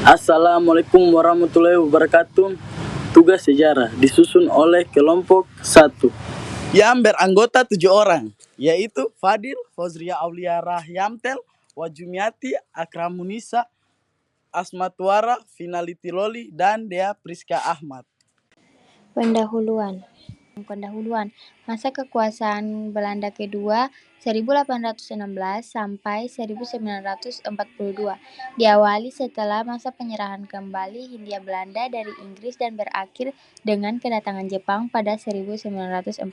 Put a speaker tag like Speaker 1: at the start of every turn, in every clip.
Speaker 1: Assalamualaikum warahmatullahi wabarakatuh. Tugas sejarah disusun oleh kelompok 1 yang beranggota 7 orang, yaitu Fadil, Fozria Aulia Rahyamtel, Wajumiati, Akramunisa, Asmatwara, Finality Loli, dan Dea Priska Ahmad.
Speaker 2: Pendahuluan. Masa kekuasaan Belanda kedua 1816 sampai 1942 diawali setelah masa penyerahan kembali Hindia Belanda dari Inggris dan berakhir dengan kedatangan Jepang pada 1942.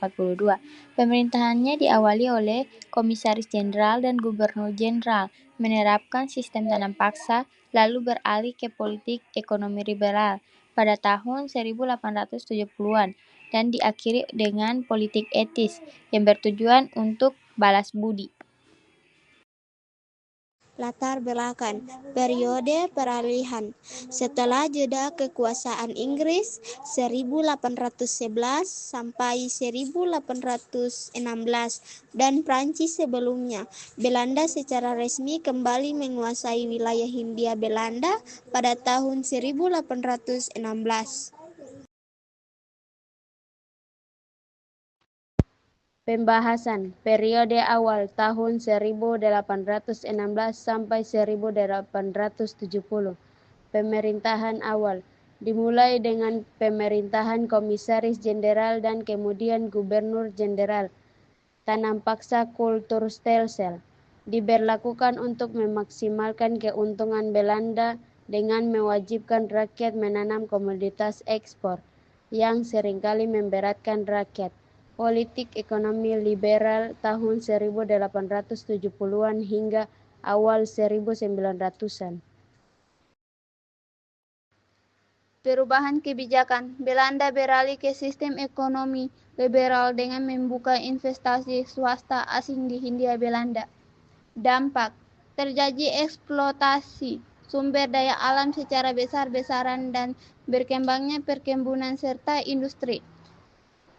Speaker 2: Pemerintahannya diawali oleh Komisaris Jenderal dan Gubernur Jenderal, menerapkan sistem tanam paksa, lalu beralih ke politik ekonomi liberal pada tahun 1870-an. Dan diakhiri dengan politik etis yang bertujuan untuk balas budi.
Speaker 3: Latar belakang periode peralihan setelah jeda kekuasaan Inggris 1811 sampai 1816 dan Prancis sebelumnya, Belanda secara resmi kembali menguasai wilayah Hindia Belanda pada tahun 1816.
Speaker 4: Pembahasan periode awal tahun 1816 sampai 1870. Pemerintahan awal dimulai dengan pemerintahan Komisaris Jenderal dan kemudian Gubernur Jenderal. Tanam paksa kultur stelsel diberlakukan untuk memaksimalkan keuntungan Belanda dengan mewajibkan rakyat menanam komoditas ekspor yang seringkali memberatkan rakyat. Politik ekonomi liberal tahun 1870-an hingga awal 1900-an. Perubahan kebijakan Belanda beralih ke sistem ekonomi liberal dengan membuka investasi swasta asing di Hindia Belanda. Dampak: terjadi eksploitasi sumber daya alam secara besar-besaran dan berkembangnya perkebunan serta industri,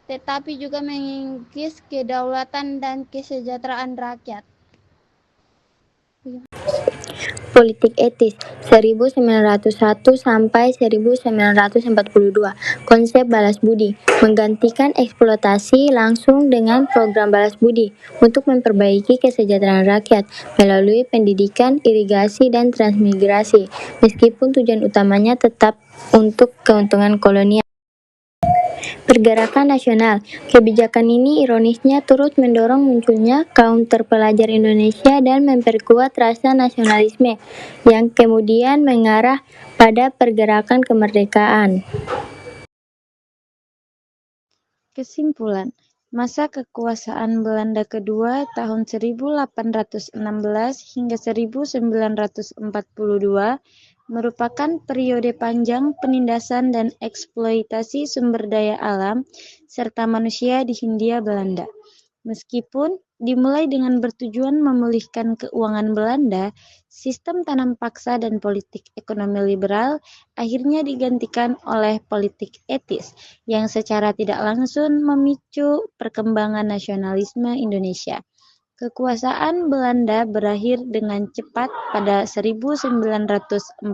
Speaker 4: tetapi juga mengikis kedaulatan dan kesejahteraan rakyat.
Speaker 2: Politik etis 1901 sampai 1942. Konsep balas budi menggantikan eksploitasi langsung dengan program balas budi untuk memperbaiki kesejahteraan rakyat melalui pendidikan, irigasi, dan transmigrasi, meskipun tujuan utamanya tetap untuk keuntungan kolonial. Pergerakan nasional. Kebijakan ini ironisnya turut mendorong munculnya kaum terpelajar Indonesia dan memperkuat rasa nasionalisme yang kemudian mengarah pada pergerakan kemerdekaan.
Speaker 4: Kesimpulan, masa kekuasaan Belanda kedua tahun 1816 hingga 1942 merupakan periode panjang penindasan dan eksploitasi sumber daya alam serta manusia di Hindia Belanda. Meskipun dimulai dengan bertujuan memulihkan keuangan Belanda, sistem tanam paksa dan politik ekonomi liberal akhirnya digantikan oleh politik etis yang secara tidak langsung memicu perkembangan nasionalisme Indonesia. Kekuasaan Belanda berakhir dengan cepat pada 1942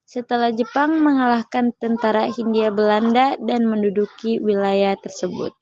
Speaker 4: setelah Jepang mengalahkan tentara Hindia Belanda dan menduduki wilayah tersebut.